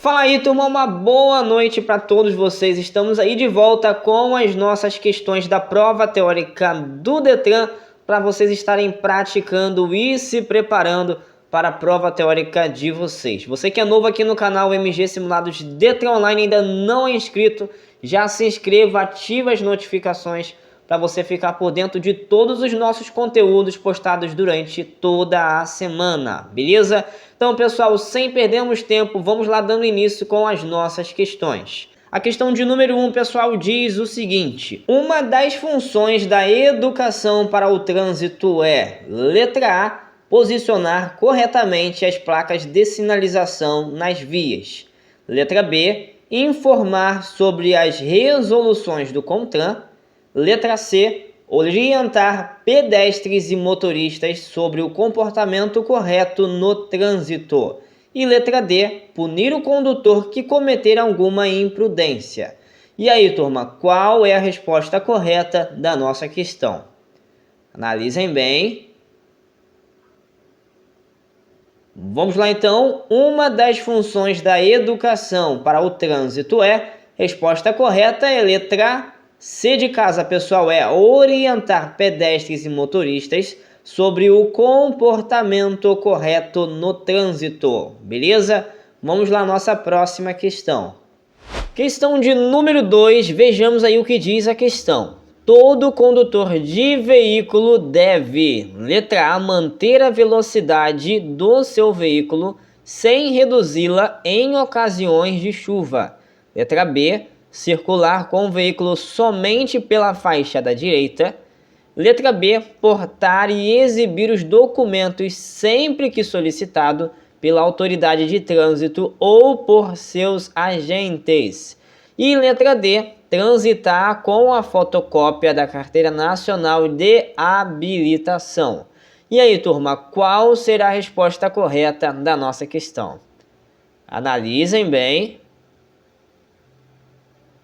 Fala aí, turma, uma boa noite para todos vocês. Estamos aí de volta com as nossas questões da prova teórica do Detran para vocês estarem praticando e se preparando para a prova teórica de vocês. Você que é novo aqui no canal MG Simulados Detran Online, ainda não é inscrito, já se inscreva, ative as notificações para você ficar por dentro de todos os nossos conteúdos postados durante toda a semana, beleza? Então, pessoal, sem perdermos tempo, vamos lá dando início com as nossas questões. A questão de número 1, pessoal, diz o seguinte: uma das funções da educação para o trânsito é, letra A, posicionar corretamente as placas de sinalização nas vias. Letra B, informar sobre as resoluções do CONTRAN. Letra C, orientar pedestres e motoristas sobre o comportamento correto no trânsito. E letra D, punir o condutor que cometer alguma imprudência. E aí, turma, qual é a resposta correta da nossa questão? Analisem bem. Vamos lá então. Uma das funções da educação para o trânsito é, resposta correta é letra C de casa, pessoal, é orientar pedestres e motoristas sobre o comportamento correto no trânsito, beleza? Vamos lá, nossa próxima questão. Questão de número 2, vejamos aí o que diz a questão. Todo condutor de veículo deve, letra A, manter a velocidade do seu veículo sem reduzi-la em ocasiões de chuva. Letra B, circular com o veículo somente pela faixa da direita. Letra B, portar e exibir os documentos sempre que solicitado pela autoridade de trânsito ou por seus agentes. E letra D, transitar com a fotocópia da Carteira Nacional de Habilitação. E aí, turma, qual será a resposta correta da nossa questão? Analisem bem.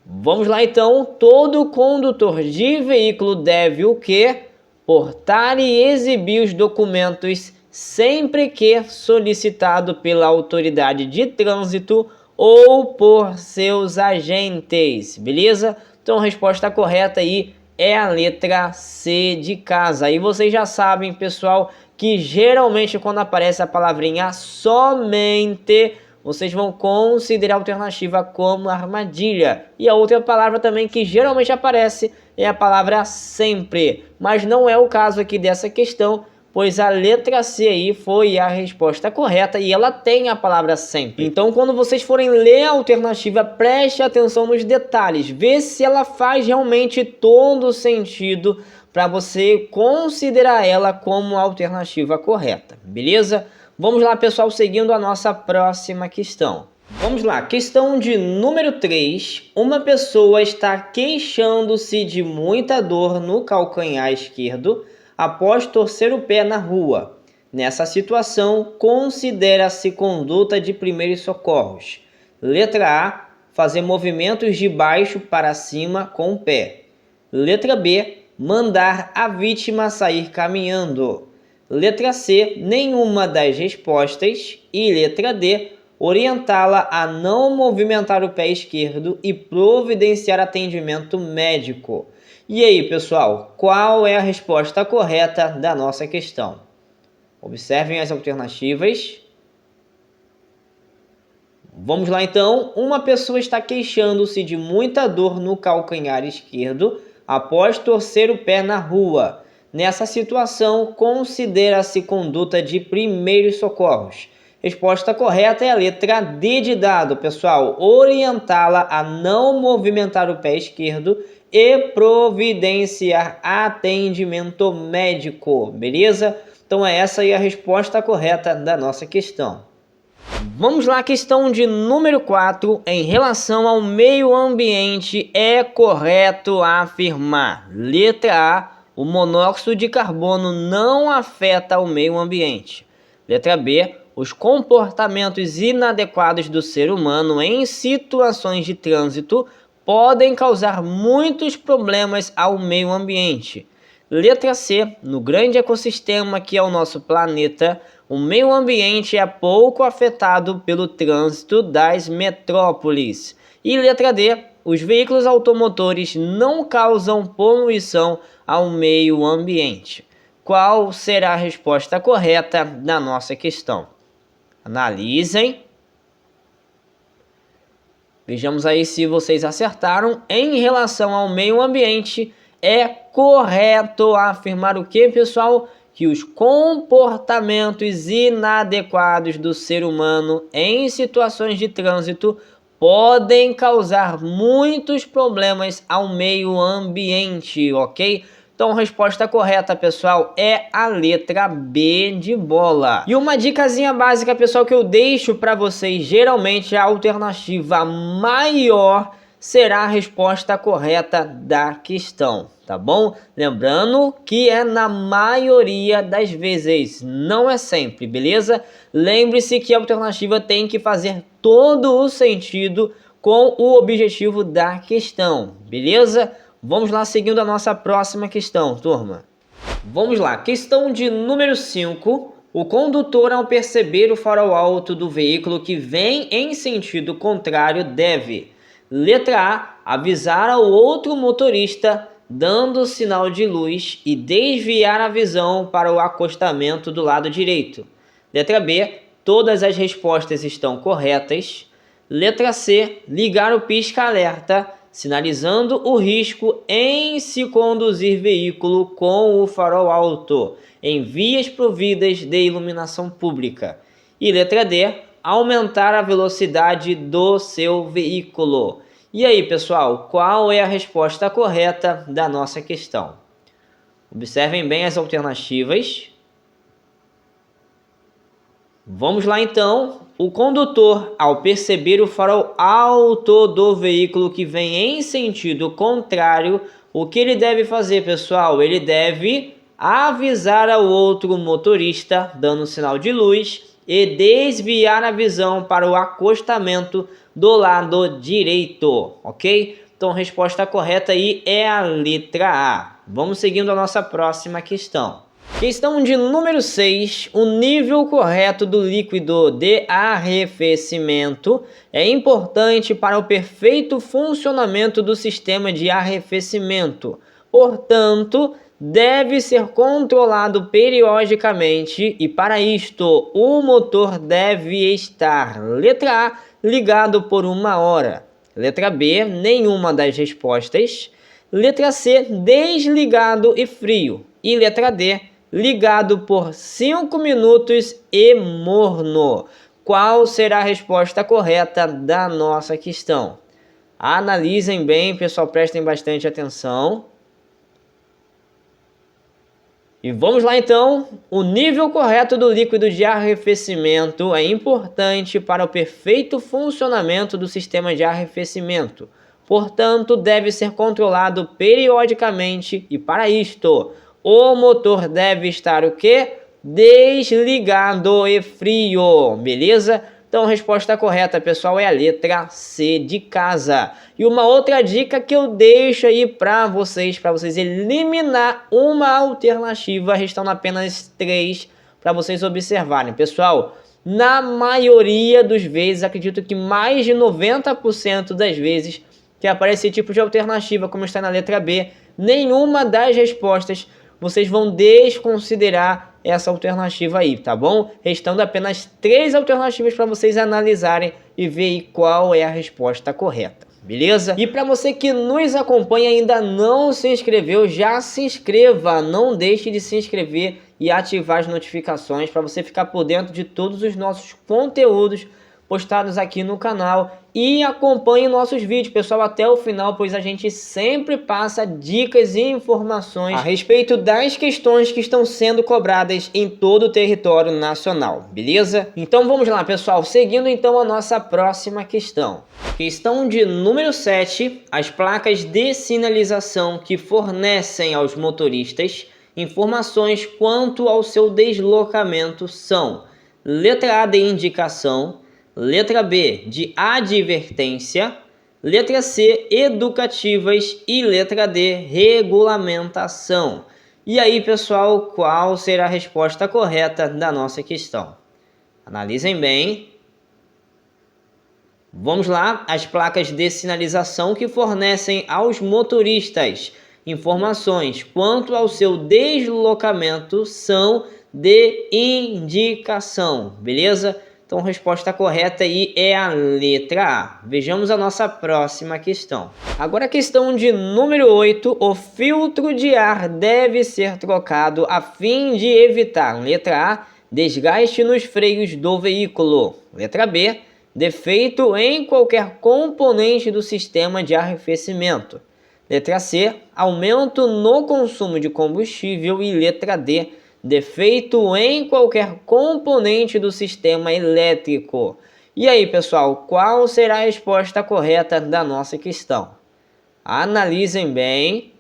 Vamos lá então, todo condutor de veículo deve o quê? Portar e exibir os documentos sempre que solicitado pela autoridade de trânsito ou por seus agentes, beleza? Então a resposta correta aí é a letra C de casa. E vocês já sabem, pessoal, que geralmente quando aparece a palavrinha somente, vocês vão considerar a alternativa como armadilha. E a outra palavra também que geralmente aparece é a palavra sempre. Mas não é o caso aqui dessa questão, pois a letra C aí foi a resposta correta e ela tem a palavra sempre. Então, quando vocês forem ler a alternativa, preste atenção nos detalhes. Vê se ela faz realmente todo o sentido para você considerar ela como a alternativa correta, beleza? Vamos lá, pessoal, seguindo a nossa próxima questão. Vamos lá, questão de número 3. Uma pessoa está queixando-se de muita dor no calcanhar esquerdo após torcer o pé na rua. Nessa situação, considera-se conduta de primeiros socorros. Letra A, fazer movimentos de baixo para cima com o pé. Letra B, mandar a vítima sair caminhando. Letra C, nenhuma das respostas. E letra D, orientá-la a não movimentar o pé esquerdo e providenciar atendimento médico. E aí, pessoal, qual é a resposta correta da nossa questão? Observem as alternativas. Vamos lá então. Uma pessoa está queixando-se de muita dor no calcanhar esquerdo após torcer o pé na rua. Nessa situação, considera-se conduta de primeiros socorros. Resposta correta é a letra D de dado, pessoal. Orientá-la a não movimentar o pé esquerdo e providenciar atendimento médico, beleza? Então é essa aí a resposta correta da nossa questão. Vamos lá, questão de número 4. Em relação ao meio ambiente, é correto afirmar. Letra A, o monóxido de carbono não afeta o meio ambiente. Letra B, os comportamentos inadequados do ser humano em situações de trânsito podem causar muitos problemas ao meio ambiente. Letra C, no grande ecossistema que é o nosso planeta, O meio ambiente é pouco afetado pelo trânsito das metrópoles. E letra D, os veículos automotores não causam poluição ao meio ambiente. Qual será a resposta correta da nossa questão? Analisem. Vejamos aí se vocês acertaram. Em relação ao meio ambiente, é correto afirmar o que, pessoal? Que os comportamentos inadequados do ser humano em situações de trânsito podem causar muitos problemas ao meio ambiente, ok? Então, a resposta correta, pessoal, é a letra B de bola. E uma dicasinha básica, pessoal, que eu deixo para vocês, geralmente a alternativa maior será a resposta correta da questão, tá bom? Lembrando que é na maioria das vezes, não é sempre, beleza? Lembre-se que a alternativa tem que fazer todo o sentido com o objetivo da questão, beleza? Vamos lá, seguindo a nossa próxima questão, turma. Vamos lá, questão de número 5. O condutor, ao perceber o farol alto do veículo que vem em sentido contrário, deve: letra A, avisar ao outro motorista dando sinal de luz e desviar a visão para o acostamento do lado direito. Letra B, todas as respostas estão corretas. Letra C, ligar o pisca-alerta, sinalizando o risco em se conduzir veículo com o farol alto em vias providas de iluminação pública. E letra D, aumentar a velocidade do seu veículo. E aí, pessoal, qual é a resposta correta da nossa questão? Observem bem as alternativas. Vamos lá então. O condutor, ao perceber o farol alto do veículo que vem em sentido contrário, o que ele deve fazer, pessoal? Ele deve avisar ao outro motorista, dando sinal de luz, e desviar a visão para o acostamento do lado direito, ok? Então a resposta correta aí é a letra A. Vamos seguindo a nossa próxima questão. Questão de número 6. O nível correto do líquido de arrefecimento é importante para o perfeito funcionamento do sistema de arrefecimento. Portanto, deve ser controlado periodicamente e, para isto, o motor deve estar: letra A, ligado por 1 hora. Letra B, nenhuma das respostas. Letra C, desligado e frio. E letra D, ligado por 5 minutos e morno. Qual será a resposta correta da nossa questão? Analisem bem, pessoal, prestem bastante atenção. E vamos lá então. O nível correto do líquido de arrefecimento é importante para o perfeito funcionamento do sistema de arrefecimento. Portanto, deve ser controlado periodicamente e, para isto, o motor deve estar o quê? Desligado e frio, beleza? Então a resposta correta, pessoal, é a letra C de casa. E uma outra dica que eu deixo aí para vocês eliminar uma alternativa, restando apenas 3 para vocês observarem. Pessoal, na maioria das vezes, acredito que mais de 90% das vezes que aparece esse tipo de alternativa, como está na letra B, nenhuma das respostas vocês vão desconsiderar essa alternativa aí, tá bom? Restando apenas 3 alternativas para vocês analisarem e ver qual é a resposta correta, beleza? E para você que nos acompanha e ainda não se inscreveu, já se inscreva, não deixe de se inscrever e ativar as notificações para você ficar por dentro de todos os nossos conteúdos postados aqui no canal e acompanhe nossos vídeos, pessoal, até o final, pois a gente sempre passa dicas e informações a respeito das questões que estão sendo cobradas em todo o território nacional, beleza? Então vamos lá, pessoal, seguindo então a nossa próxima questão. Questão de número 7. As placas de sinalização que fornecem aos motoristas informações quanto ao seu deslocamento são: letra A, de indicação; letra B, de advertência; letra C, educativas; e letra D, regulamentação. E aí, pessoal, qual será a resposta correta da nossa questão? Analisem bem. Vamos lá, as placas de sinalização que fornecem aos motoristas informações quanto ao seu deslocamento são de indicação, beleza? Então a resposta correta aí é a letra A. Vejamos a nossa próxima questão. Agora a questão de número 8, o filtro de ar deve ser trocado a fim de evitar, letra A, desgaste nos freios do veículo, letra B, defeito em qualquer componente do sistema de arrefecimento. Letra C, aumento no consumo de combustível. E letra D, defeito em qualquer componente do sistema elétrico. E aí, pessoal, qual será a resposta correta da nossa questão? Analisem bem.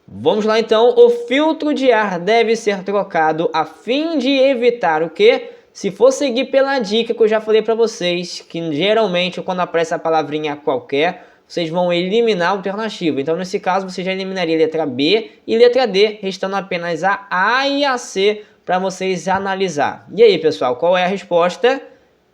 Vamos lá, então. O filtro de ar deve ser trocado a fim de evitar o quê? Se for seguir pela dica que eu já falei para vocês, que geralmente quando aparece a palavrinha qualquer, vocês vão eliminar a alternativa. Então, nesse caso, você já eliminaria a letra B e letra D, restando apenas a A e a C para vocês analisar. E aí, pessoal, qual é a resposta?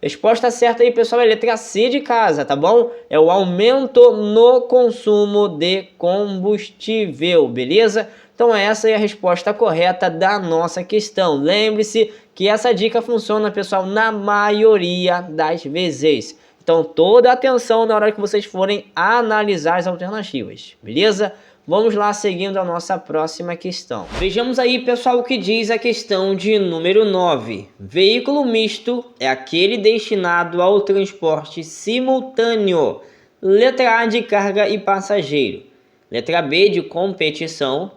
Resposta certa aí, pessoal, é a letra C de casa, tá bom? É o aumento no consumo de combustível, beleza? Então essa é a resposta correta da nossa questão. Lembre-se que essa dica funciona, pessoal, na maioria das vezes. Então toda atenção na hora que vocês forem analisar as alternativas, beleza? Vamos lá, seguindo a nossa próxima questão. Vejamos aí, pessoal, o que diz a questão de número 9. Veículo misto é aquele destinado ao transporte simultâneo. Letra A, de carga e passageiro. Letra B, de competição.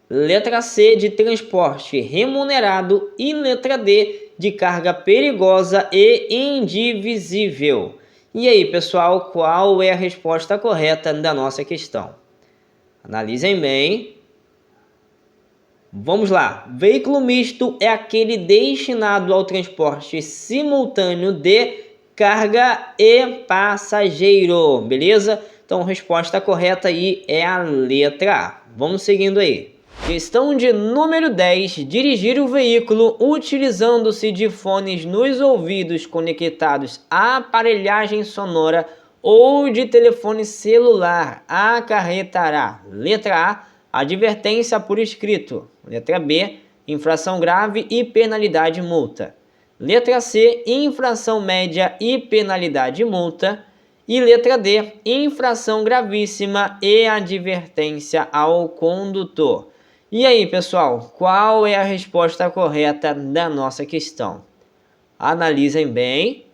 Letra C, de transporte remunerado. E letra D, de carga perigosa e indivisível. E aí, pessoal, qual é a resposta correta da nossa questão? Analisem bem. Vamos lá. Veículo misto é aquele destinado ao transporte simultâneo de carga e passageiro. Beleza? Então, a resposta correta aí é a letra A. Vamos seguindo aí. Questão de número 10. Dirigir o veículo utilizando-se de fones nos ouvidos conectados à aparelhagem sonora ou de telefone celular acarretará, letra A, advertência por escrito, letra B, infração grave e penalidade multa, letra C, infração média e penalidade multa, e letra D, infração gravíssima e advertência ao condutor. E aí, pessoal, qual é a resposta correta da nossa questão? Analisem bem.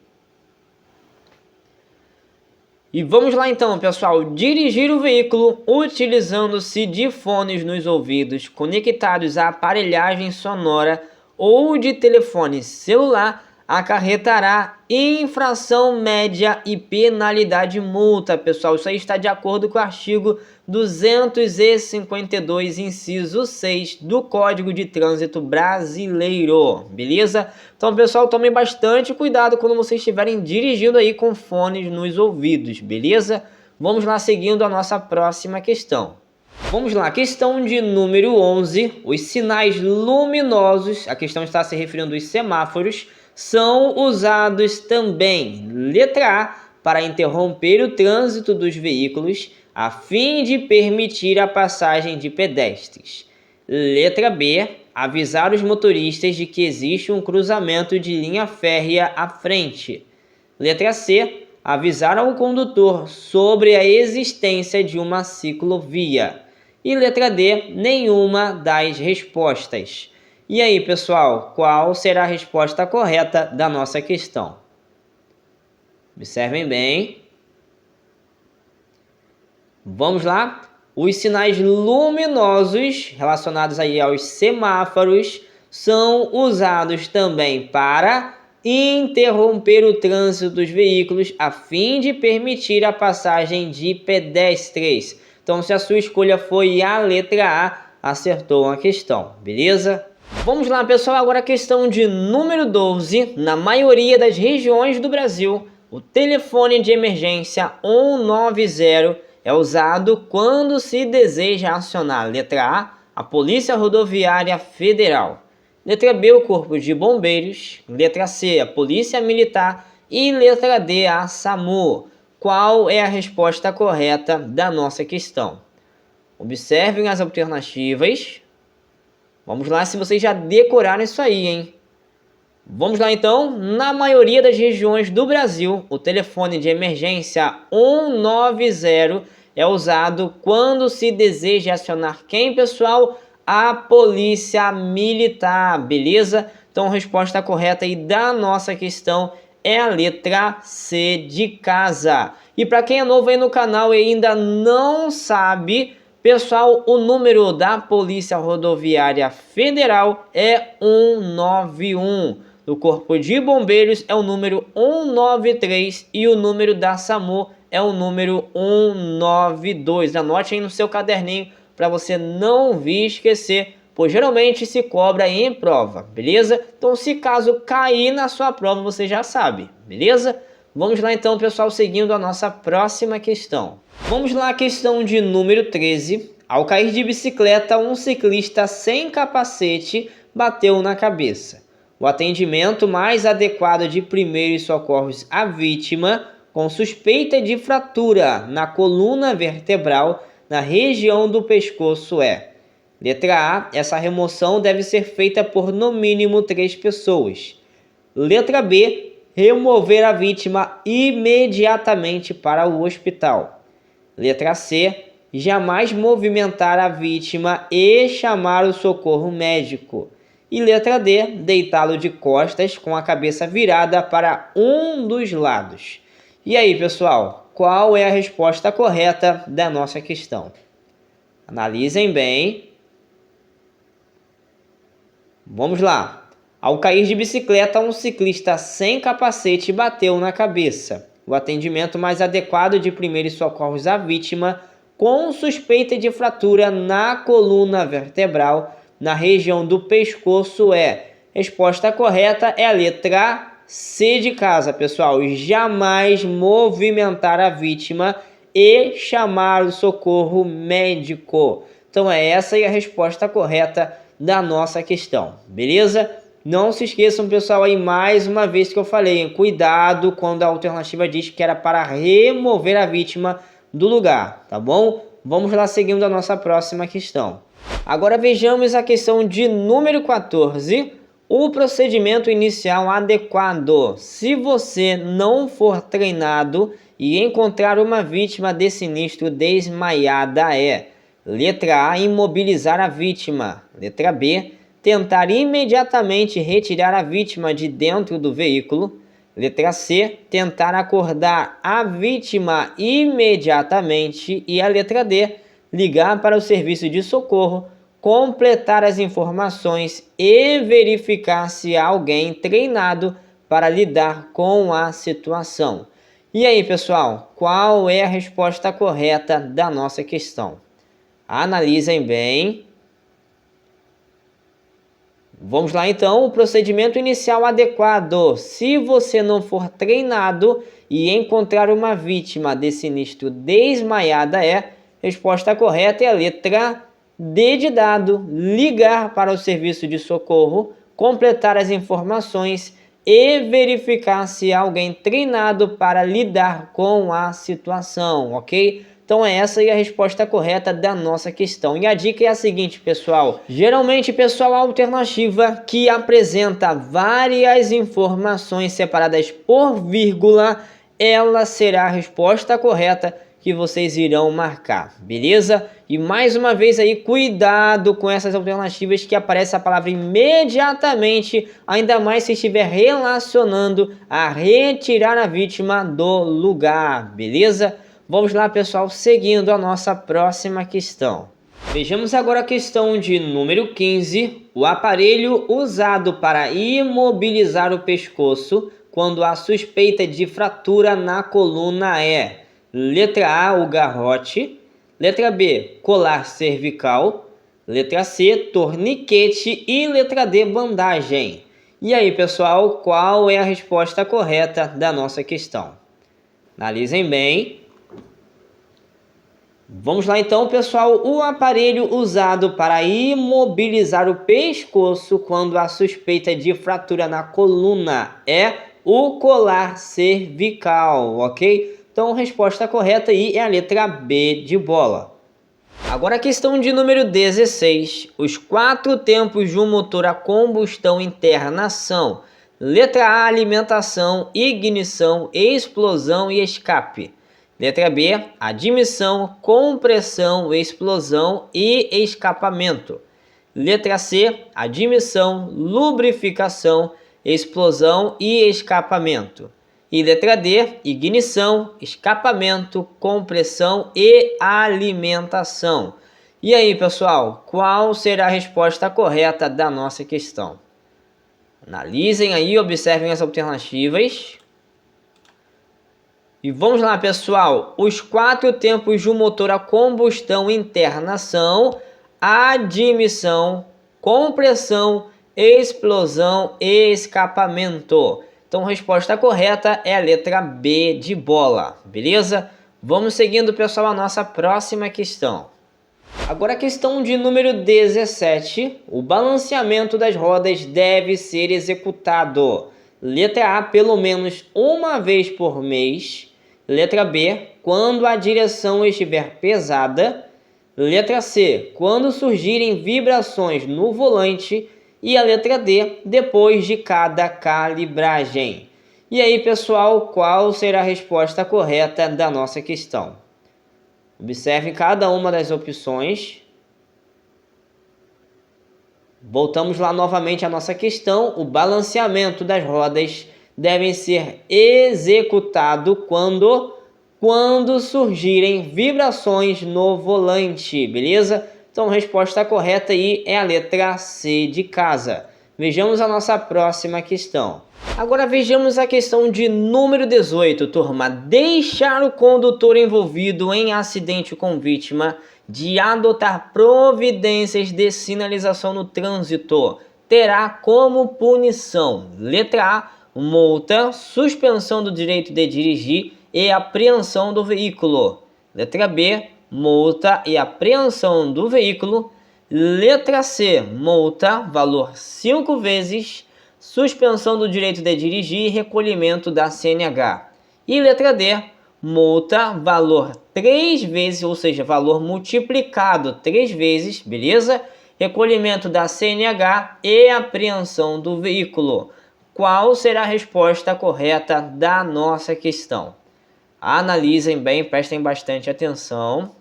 E vamos lá então, pessoal. Dirigir o veículo utilizando-se de fones nos ouvidos conectados à aparelhagem sonora ou de telefone celular acarretará infração média e penalidade multa, pessoal. Isso aí está de acordo com o artigo 252, inciso 6 do Código de Trânsito Brasileiro, beleza? Então, pessoal, tomem bastante cuidado quando vocês estiverem dirigindo aí com fones nos ouvidos, beleza? Vamos lá, seguindo a nossa próxima questão. Vamos lá, questão de número 11. Os sinais luminosos, a questão está se referindo aos semáforos, são usados também, letra A, para interromper o trânsito dos veículos, a fim de permitir a passagem de pedestres. Letra B, avisar os motoristas de que existe um cruzamento de linha férrea à frente. Letra C, avisar ao condutor sobre a existência de uma ciclovia. E letra D, nenhuma das respostas. E aí, pessoal, qual será a resposta correta da nossa questão? Observem bem. Vamos lá? Os sinais luminosos relacionados aí aos semáforos são usados também para interromper o trânsito dos veículos a fim de permitir a passagem de pedestres. Então, se a sua escolha foi a letra A, acertou a questão, beleza? Vamos lá, pessoal, agora a questão de número 12. Na maioria das regiões do Brasil, o telefone de emergência 190 é usado quando se deseja acionar, letra A, a Polícia Rodoviária Federal. Letra B, o Corpo de Bombeiros. Letra C, a Polícia Militar. E letra D, a SAMU. Qual é a resposta correta da nossa questão? Observem as alternativas. Vamos lá, se vocês já decoraram isso aí, hein? Vamos lá então. Na maioria das regiões do Brasil, o telefone de emergência 190 é usado quando se deseja acionar quem, pessoal? A Polícia Militar, beleza? Então a resposta correta aí da nossa questão é a letra C de casa. E para quem é novo aí no canal e ainda não sabe, pessoal, o número da Polícia Rodoviária Federal é 191. Do Corpo de Bombeiros é o número 193 e o número da SAMU é o número 192. Anote aí no seu caderninho para você não vir esquecer, pois geralmente se cobra em prova, beleza? Então, se caso cair na sua prova, você já sabe, beleza? Vamos lá então, pessoal, seguindo a nossa próxima questão. Vamos lá, questão de número 13. Ao cair de bicicleta, um ciclista sem capacete bateu na cabeça. O atendimento mais adequado de primeiros socorros à vítima com suspeita de fratura na coluna vertebral na região do pescoço é: letra A, essa remoção deve ser feita por no mínimo 3 pessoas. Letra B, remover a vítima imediatamente para o hospital. Letra C, jamais movimentar a vítima e chamar o socorro médico. E letra D, deitá-lo de costas com a cabeça virada para um dos lados. E aí, pessoal, qual é a resposta correta da nossa questão? Analisem bem. Vamos lá. Ao cair de bicicleta, um ciclista sem capacete bateu na cabeça. O atendimento mais adequado de primeiros socorros à vítima com suspeita de fratura na coluna vertebral na região do pescoço é: resposta correta é a letra C de casa, pessoal. Jamais movimentar a vítima e chamar o socorro médico. Então é essa aí a resposta correta da nossa questão, beleza? Não se esqueçam, pessoal, aí mais uma vez que eu falei, hein? Cuidado quando a alternativa diz que era para remover a vítima do lugar, tá bom? Vamos lá seguindo a nossa próxima questão. Agora vejamos a questão de número 14. O procedimento inicial adequado. Se você não for treinado e encontrar uma vítima de sinistro desmaiada é: letra A, imobilizar a vítima. Letra B, tentar imediatamente retirar a vítima de dentro do veículo. Letra C, tentar acordar a vítima imediatamente. E a letra D, ligar para o serviço de socorro, completar as informações e verificar se há alguém treinado para lidar com a situação. E aí, pessoal, qual é a resposta correta da nossa questão? Analisem bem. Vamos lá então, o procedimento inicial adequado. Se você não for treinado e encontrar uma vítima de sinistro desmaiada é: resposta correta é a letra D de dado, ligar para o serviço de socorro, completar as informações e verificar se há alguém treinado para lidar com a situação, ok? Então é essa aí a resposta correta da nossa questão. E a dica é a seguinte, pessoal. Geralmente, pessoal, a alternativa que apresenta várias informações separadas por vírgula, ela será a resposta correta que vocês irão marcar, beleza? E mais uma vez aí, cuidado com essas alternativas que aparece a palavra imediatamente, ainda mais se estiver relacionando a retirar a vítima do lugar, beleza? Vamos lá, pessoal, seguindo a nossa próxima questão. Vejamos agora a questão de número 15. O aparelho usado para imobilizar o pescoço quando há suspeita de fratura na coluna é: letra A, o garrote. Letra B, colar cervical. Letra C, torniquete. E letra D, bandagem. E aí, pessoal, qual é a resposta correta da nossa questão? Analisem bem. Vamos lá então, pessoal. O aparelho usado para imobilizar o pescoço quando há suspeita de fratura na coluna é o colar cervical, ok? Então, a resposta correta aí é a letra B de bola. Agora a questão de número 16. Os 4 tempos de um motor a combustão interna são: letra A, alimentação, ignição, explosão e escape. Letra B, admissão, compressão, explosão e escapamento. Letra C, admissão, lubrificação, explosão e escapamento. E letra D, ignição, escapamento, compressão e alimentação. E aí, pessoal, qual será a resposta correta da nossa questão? Analisem aí, observem as alternativas. E vamos lá, pessoal. Os 4 tempos de um motor a combustão interna são admissão, compressão, explosão e escapamento. Então, a resposta correta é a letra B de bola, beleza? Vamos seguindo, pessoal, a nossa próxima questão. Agora a questão de número 17. O balanceamento das rodas deve ser executado. Letra A, pelo menos uma vez por mês. Letra B, quando a direção estiver pesada. Letra C, quando surgirem vibrações no volante. E a letra D, depois de cada calibragem. E aí, pessoal, qual será a resposta correta da nossa questão? Observe cada uma das opções. Voltamos lá novamente à nossa questão. O balanceamento das rodas deve ser executado quando surgirem vibrações no volante, beleza? Então, a resposta correta aí é a letra C de casa. Vejamos a nossa próxima questão. Agora vejamos a questão de número 18, turma. Deixar o condutor envolvido em acidente com vítima de adotar providências de sinalização no trânsito terá como punição: letra A, multa, suspensão do direito de dirigir e apreensão do veículo. Letra B, multa e apreensão do veículo. Letra C, multa, valor 5 vezes, suspensão do direito de dirigir e recolhimento da CNH. E letra D, multa, valor 3 vezes, ou seja, valor multiplicado 3 vezes, beleza? Recolhimento da CNH e apreensão do veículo. Qual será a resposta correta da nossa questão? Analisem bem, prestem bastante atenção.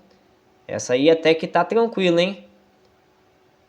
Essa aí até que tá tranquila, hein?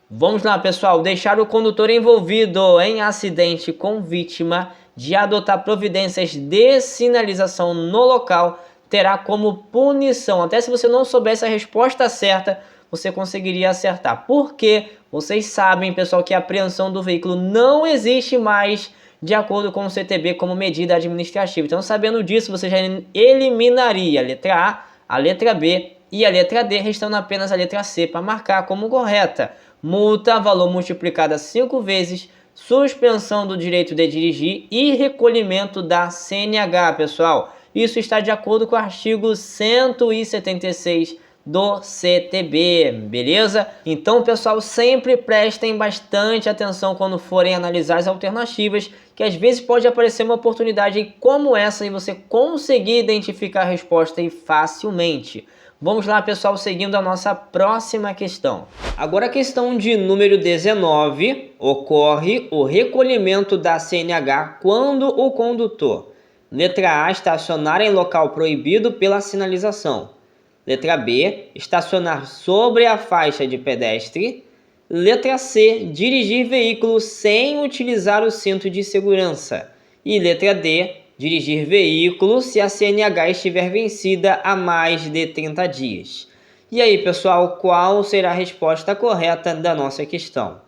Vamos lá, pessoal. Deixar o condutor envolvido em acidente com vítima de adotar providências de sinalização no local terá como punição. Até se você não soubesse a resposta certa, você conseguiria acertar. Porque vocês sabem, pessoal, que a apreensão do veículo não existe mais de acordo com o CTB como medida administrativa. Então, sabendo disso, você já eliminaria a letra A letra B e a letra D, restando apenas a letra C para marcar como correta. Multa, valor multiplicado 5 vezes, suspensão do direito de dirigir e recolhimento da CNH, pessoal. Isso está de acordo com o artigo 176 do CTB, beleza? Então, pessoal, sempre prestem bastante atenção quando forem analisar as alternativas, que às vezes pode aparecer uma oportunidade como essa e você conseguir identificar a resposta aí facilmente. Vamos lá, pessoal, seguindo a nossa próxima questão. Agora a questão de número 19. Ocorre o recolhimento da CNH quando o condutor: letra A, estacionar em local proibido pela sinalização. Letra B, estacionar sobre a faixa de pedestre. Letra C, dirigir veículo sem utilizar o cinto de segurança. E letra D, dirigir veículo se a CNH estiver vencida há mais de 30 dias. E aí, pessoal, qual será a resposta correta da nossa questão?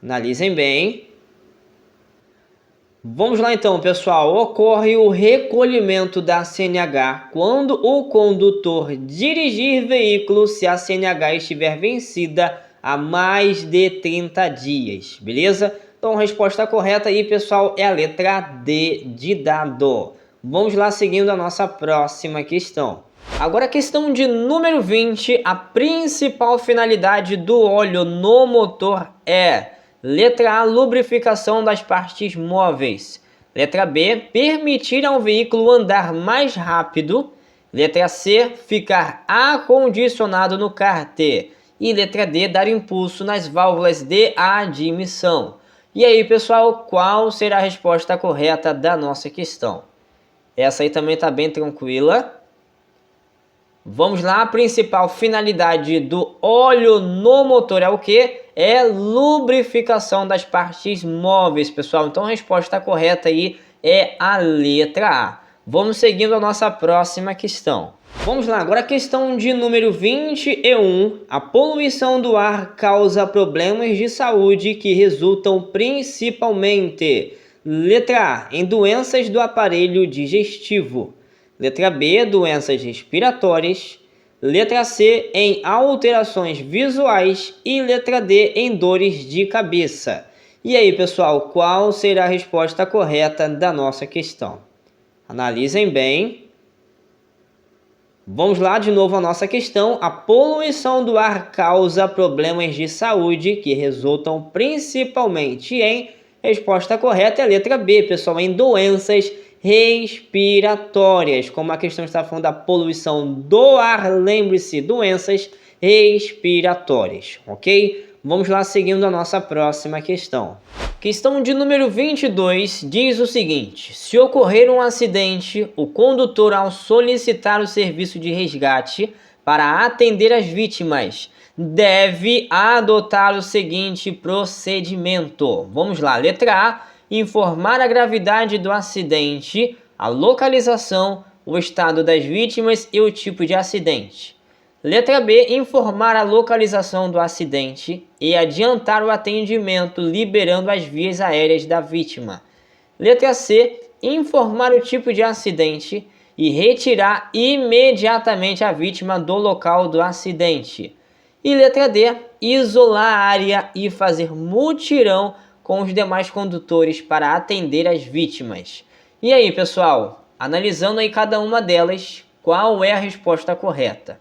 Analisem bem. Vamos lá então, pessoal. Ocorre o recolhimento da CNH quando o condutor dirigir veículo se a CNH estiver vencida há mais de 30 dias, beleza? Então a resposta correta aí, pessoal, é a letra D de dado. Vamos lá seguindo a nossa próxima questão. Agora a questão de número 20, a principal finalidade do óleo no motor é: letra A, lubrificação das partes móveis. Letra B, permitir ao veículo andar mais rápido. Letra C, ficar acondicionado no cárter. E letra D, dar impulso nas válvulas de admissão. E aí, pessoal, qual será a resposta correta da nossa questão? Essa aí também está bem tranquila. Vamos lá, a principal finalidade do óleo no motor é o que? É lubrificação das partes móveis, pessoal. Então a resposta correta aí é a letra A. Vamos seguindo a nossa próxima questão. Vamos lá, agora a questão de número 21. A poluição do ar causa problemas de saúde que resultam principalmente: letra A, em doenças do aparelho digestivo. Letra B, doenças respiratórias. Letra C, em alterações visuais. E letra D, em dores de cabeça. E aí, pessoal, qual será a resposta correta da nossa questão? Analisem bem. Vamos lá de novo a nossa questão. A poluição do ar causa problemas de saúde que resultam principalmente em... Resposta correta é a letra B, pessoal, em doenças respiratórias. Como a questão está falando da poluição do ar, lembre-se, doenças respiratórias, ok? Vamos lá, seguindo a nossa próxima questão. Questão de número 22 diz o seguinte: se ocorrer um acidente, o condutor, ao solicitar o serviço de resgate para atender as vítimas, deve adotar o seguinte procedimento. Vamos lá, letra A, informar a gravidade do acidente, a localização, o estado das vítimas e o tipo de acidente. Letra B, informar a localização do acidente e adiantar o atendimento, liberando as vias aéreas da vítima. Letra C, informar o tipo de acidente e retirar imediatamente a vítima do local do acidente. E letra D, isolar a área e fazer mutirão com os demais condutores para atender as vítimas. E aí, pessoal, analisando aí cada uma delas, qual é a resposta correta?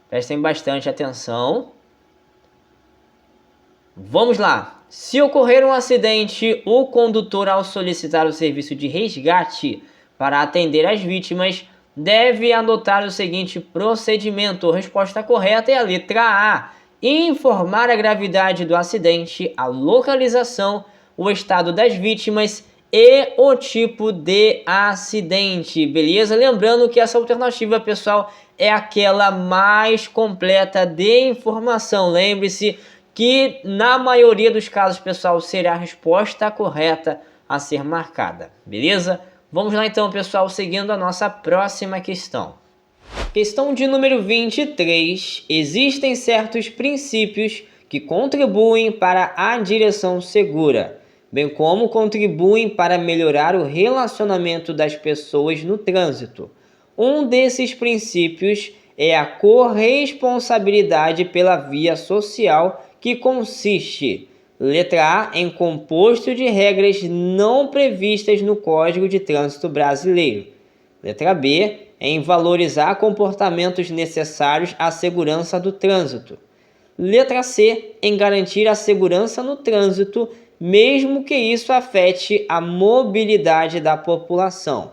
Prestem bastante atenção. Vamos lá. Se ocorrer um acidente, o condutor, ao solicitar o serviço de resgate para atender as vítimas, deve adotar o seguinte procedimento. A resposta correta é a letra A. Informar a gravidade do acidente, a localização, o estado das vítimas e o tipo de acidente, beleza? Lembrando que essa alternativa, pessoal, é aquela mais completa de informação. Lembre-se que na maioria dos casos, pessoal, será a resposta correta a ser marcada, beleza? Vamos lá então, pessoal, seguindo a nossa próxima questão. Questão de número 23. Existem certos princípios que contribuem para a direção segura, bem como contribuem para melhorar o relacionamento das pessoas no trânsito. Um desses princípios é a corresponsabilidade pela via social, que consiste, letra A, em composto de regras não previstas no Código de Trânsito Brasileiro. Letra B, em valorizar comportamentos necessários à segurança do trânsito. Letra C, em garantir a segurança no trânsito, mesmo que isso afete a mobilidade da população.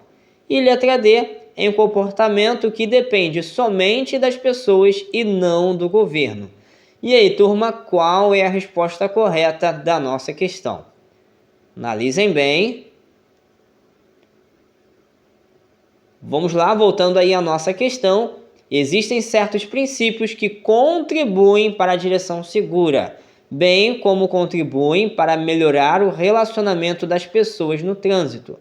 E letra D, em comportamento que depende somente das pessoas e não do governo. E aí, turma, qual é a resposta correta da nossa questão? Analisem bem. Vamos lá, voltando aí à nossa questão. Existem certos princípios que contribuem para a direção segura, bem como contribuem para melhorar o relacionamento das pessoas no trânsito.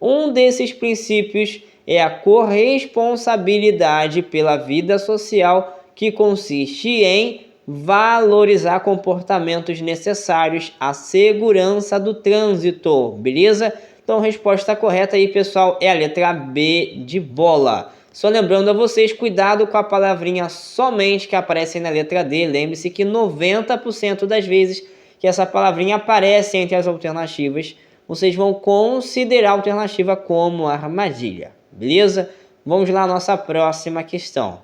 Um desses princípios é a corresponsabilidade pela vida social, que consiste em valorizar comportamentos necessários à segurança do trânsito, beleza? Então, a resposta correta aí, pessoal, é a letra B de bola. Só lembrando a vocês, cuidado com a palavrinha somente que aparece na letra D. Lembre-se que 90% das vezes que essa palavrinha aparece entre as alternativas, vocês vão considerar a alternativa como armadilha, beleza? Vamos lá à nossa próxima questão.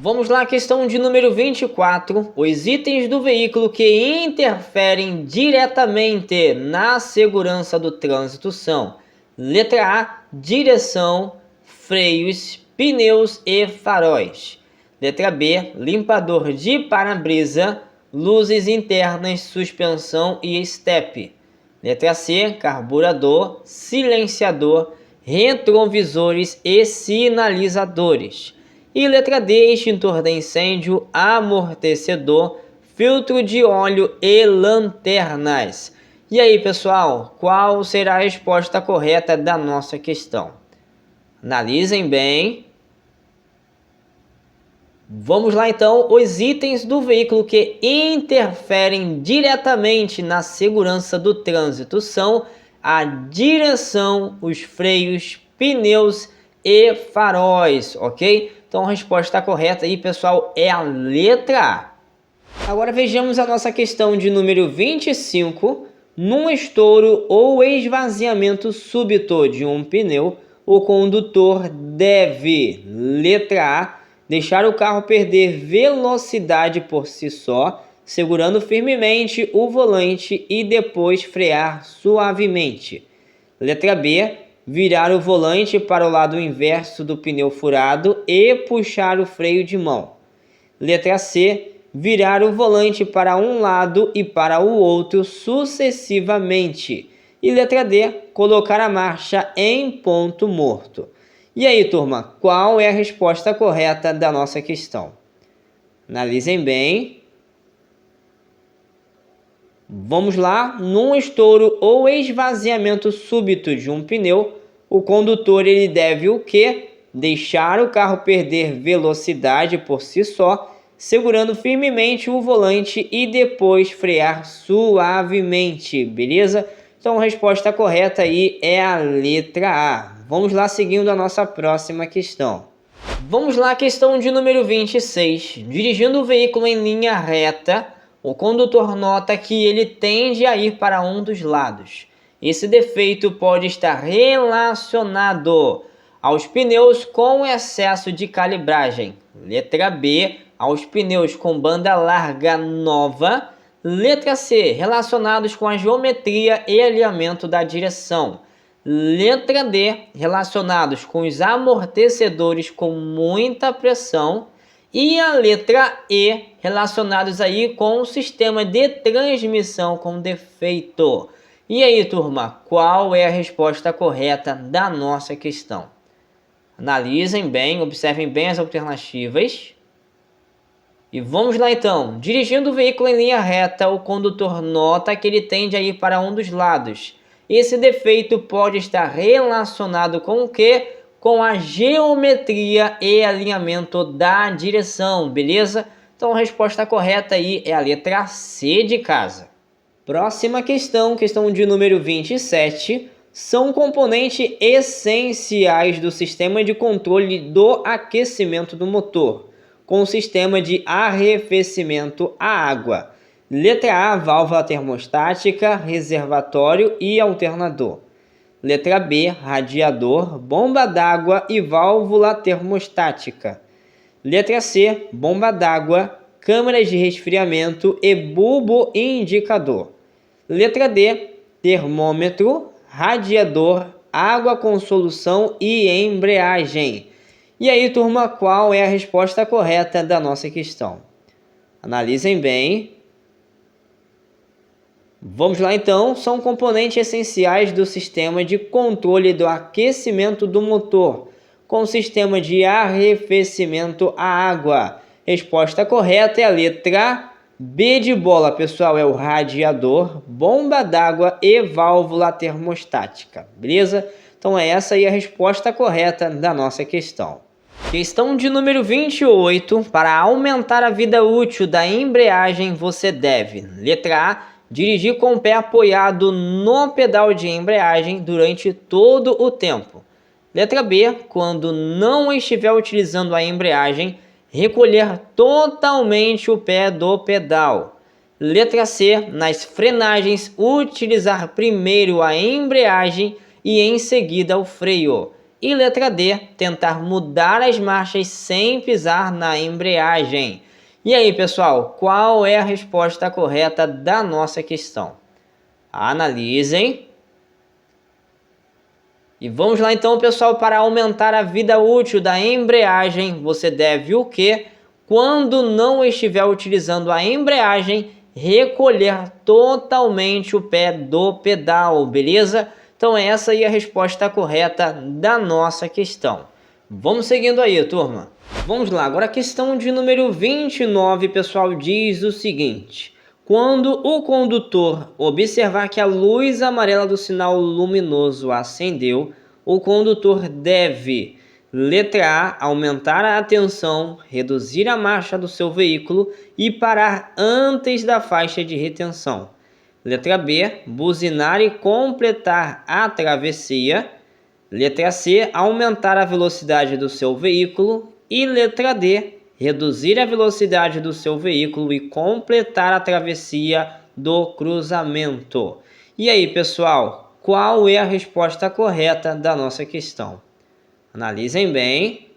Vamos lá, questão de número 24. Os itens do veículo que interferem diretamente na segurança do trânsito são: letra A, direção, freios, pneus e faróis. Letra B, limpador de para-brisa, luzes internas, suspensão e estepe. Letra C, carburador, silenciador, retrovisores e sinalizadores. E letra D, extintor de incêndio, amortecedor, filtro de óleo e lanternas. E aí, pessoal, qual será a resposta correta da nossa questão? Analisem bem. Vamos lá então, os itens do veículo que interferem diretamente na segurança do trânsito são a direção, os freios, pneus e faróis, ok? Então a resposta correta aí, pessoal, é a letra A. Agora vejamos a nossa questão de número 25. Num estouro ou esvaziamento súbito de um pneu, o condutor deve, letra A, deixar o carro perder velocidade por si só, segurando firmemente o volante e depois frear suavemente. Letra B, virar o volante para o lado inverso do pneu furado e puxar o freio de mão. Letra C, virar o volante para um lado e para o outro sucessivamente. E letra D, colocar a marcha em ponto morto. E aí, turma, qual é a resposta correta da nossa questão? Analisem bem. Vamos lá. Num estouro ou esvaziamento súbito de um pneu, o condutor ele deve o quê? Deixar o carro perder velocidade por si só, segurando firmemente o volante e depois frear suavemente, beleza? Então a resposta correta aí é a letra A. Vamos lá, seguindo a nossa próxima questão. Vamos lá, questão de número 26. Dirigindo o veículo em linha reta, o condutor nota que ele tende a ir para um dos lados. Esse defeito pode estar relacionado aos pneus com excesso de calibragem. Letra B, aos pneus com banda larga nova. Letra C, relacionados com a geometria e alinhamento da direção. Letra D, relacionados com os amortecedores com muita pressão. E a letra E, relacionados aí com o sistema de transmissão com defeito. E aí, turma, qual é a resposta correta da nossa questão? Analisem bem, observem bem as alternativas. E vamos lá então. Dirigindo o veículo em linha reta, o condutor nota que ele tende a ir para um dos lados. Esse defeito pode estar relacionado com o quê? Com a geometria e alinhamento da direção, beleza? Então a resposta correta aí é a letra C de casa. Próxima questão, questão de número 27. São componentes essenciais do sistema de controle do aquecimento do motor, com o sistema de arrefecimento à água. Letra A, válvula termostática, reservatório e alternador. Letra B, radiador, bomba d'água e válvula termostática. Letra C, bomba d'água, câmaras de resfriamento e bulbo indicador. Letra D, termômetro, radiador, água com solução e embreagem. E aí, turma, qual é a resposta correta da nossa questão? Analisem bem. Vamos lá então, são componentes essenciais do sistema de controle do aquecimento do motor, com o sistema de arrefecimento à água. Resposta correta é a letra B de bola, pessoal, é o radiador, bomba d'água e válvula termostática, beleza? Então é essa aí a resposta correta da nossa questão. Questão de número 28. Para aumentar a vida útil da embreagem, você deve, letra A, dirigir com o pé apoiado no pedal de embreagem durante todo o tempo. Letra B, quando não estiver utilizando a embreagem, recolher totalmente o pé do pedal. Letra C, nas frenagens, utilizar primeiro a embreagem e em seguida o freio. E letra D, tentar mudar as marchas sem pisar na embreagem. E aí, pessoal, qual é a resposta correta da nossa questão? Analisem. E vamos lá então, pessoal, para aumentar a vida útil da embreagem, você deve o quê? Quando não estiver utilizando a embreagem, recolher totalmente o pé do pedal, beleza? Então essa aí é a resposta correta da nossa questão. Vamos seguindo aí, turma. Vamos lá, agora a questão de número 29, pessoal, diz o seguinte: quando o condutor observar que a luz amarela do sinal luminoso acendeu, o condutor deve, letra A, aumentar a atenção, reduzir a marcha do seu veículo e parar antes da faixa de retenção. Letra B, buzinar e completar a travessia. Letra C, aumentar a velocidade do seu veículo. E letra D, reduzir a velocidade do seu veículo e completar a travessia do cruzamento. E aí, pessoal, qual é a resposta correta da nossa questão? Analisem bem.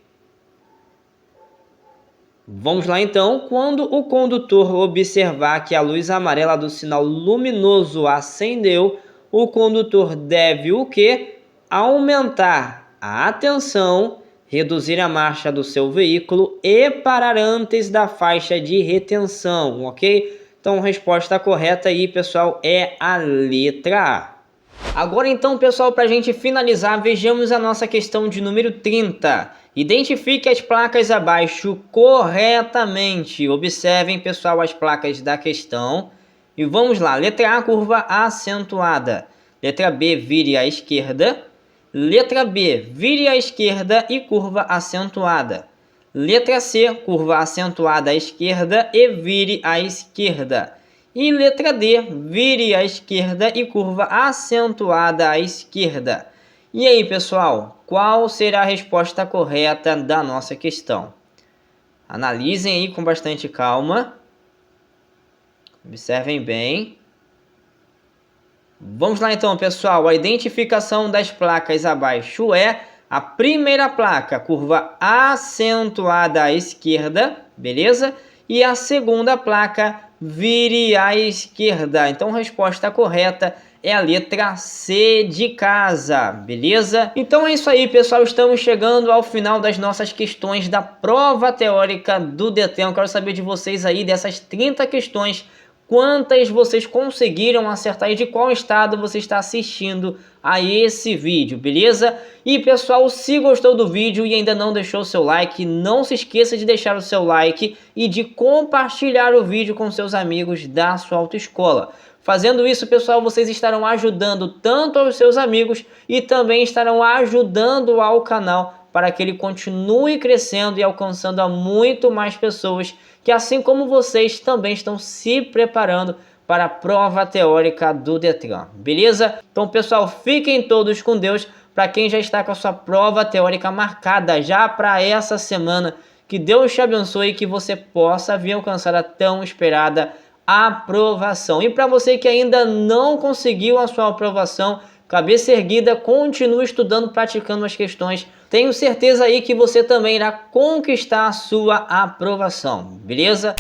Vamos lá então. Quando o condutor observar que a luz amarela do sinal luminoso acendeu, o condutor deve o quê? Aumentar a atenção, reduzir a marcha do seu veículo e parar antes da faixa de retenção, ok? Então a resposta correta aí, pessoal, é a letra A. Agora então, pessoal, para a gente finalizar, vejamos a nossa questão de número 30. Identifique as placas abaixo corretamente. Observem, pessoal, as placas da questão. E vamos lá. Letra A, curva acentuada. Letra B, vire à esquerda. Letra B, vire à esquerda e curva acentuada. Letra C, curva acentuada à esquerda e vire à esquerda. E letra D, vire à esquerda e curva acentuada à esquerda. E aí, pessoal, qual será a resposta correta da nossa questão? Analisem aí com bastante calma. Observem bem. Vamos lá então, pessoal. A identificação das placas abaixo é a primeira placa, curva acentuada à esquerda, beleza? E a segunda placa, vire à esquerda. Então a resposta correta é a letra C de casa, beleza? Então é isso aí, pessoal. Estamos chegando ao final das nossas questões da prova teórica do Detran. Eu quero saber de vocês aí, dessas 30 questões, quantas vocês conseguiram acertar e de qual estado você está assistindo a esse vídeo, beleza? E pessoal, se gostou do vídeo e ainda não deixou o seu like, não se esqueça de deixar o seu like e de compartilhar o vídeo com seus amigos da sua autoescola. Fazendo isso, pessoal, vocês estarão ajudando tanto aos seus amigos e também estarão ajudando ao canal para que ele continue crescendo e alcançando a muito mais pessoas que, assim como vocês, também estão se preparando para a prova teórica do Detran, beleza? Então, pessoal, fiquem todos com Deus. Para quem já está com a sua prova teórica marcada já para essa semana, que Deus te abençoe e que você possa vir alcançar a tão esperada aprovação. E para você que ainda não conseguiu a sua aprovação, cabeça erguida, continue estudando, praticando as questões. Tenho certeza aí que você também irá conquistar a sua aprovação, beleza?